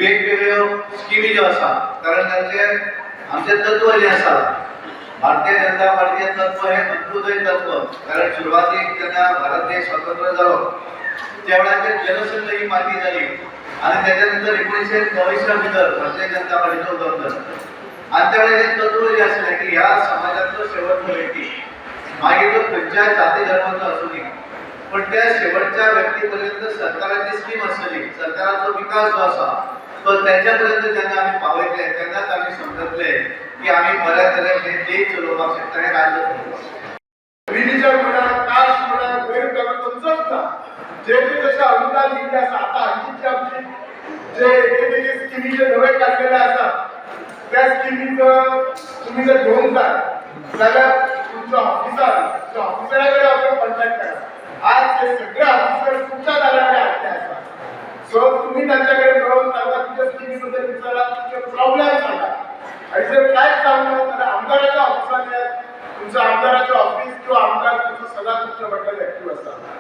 वेगवेगळ्यो स्किमी ज्यो आसा कारण तांचे आमचे तत्व जे आसा भारतीय जनता पार्टीचे तत्व हे अंत्योदय तत्व कारण सुरवातीक जेन्ना भारत देश स्वतंत्र जालो त्या वेळाचेर जनसंघ ही माती जाली आणि त्याच्यानंतर 1929 भितर भारतीय जनता पार्टीचो उगम आणि त्या वेळेस तत्व जे आसले की ह्या समाजातलो शेवटचो व्यक्ती मागीर तो खंयच्याय जाती धर्माचो आसूं दी पण त्या शेवटच्या व्यक्तीपर्यंत सरकाराची स्कीम आसली सरकाराचो विकास जो आसा तो त्याच्यापर्यंत जेन्ना आमी पावयतले तेन्नाच आमी समजतले की आमी बऱ्या तरेन हे देश चलोवपाक शकता हे राज्य चलोवपाक रिलीजन म्हणा कास्ट म्हणा गैर खंयचोच ना जे जशें अनुदान दिल्लें आसा आतां हालींची आमची जे वेगवेगळे स्किमी जे नवे काडलेले आसा त्या स्किमीक तुम्ही जर घेवंक जाय जाल्यार तुमच्या ऑफिसरा कडेन आपण कॉन्टॅक्ट करा आज हे सगळे ऑफिसर तुमच्या दाराकडे हाडले आसा सो तुम्ही त्यांच्याकडे मेळून तांकां तुमच्या स्किमी बद्दल विचारा तुमचे प्रॉब्लेम सांगा आणि जर कांयच सांगना जाल्यार आमदाराच्या ऑफिसान तुमच्या आमदाराचे ऑफिस किंवा आमदार तुमचो सगळा तुमच्या बद्दल ऍक्टिव्ह आसा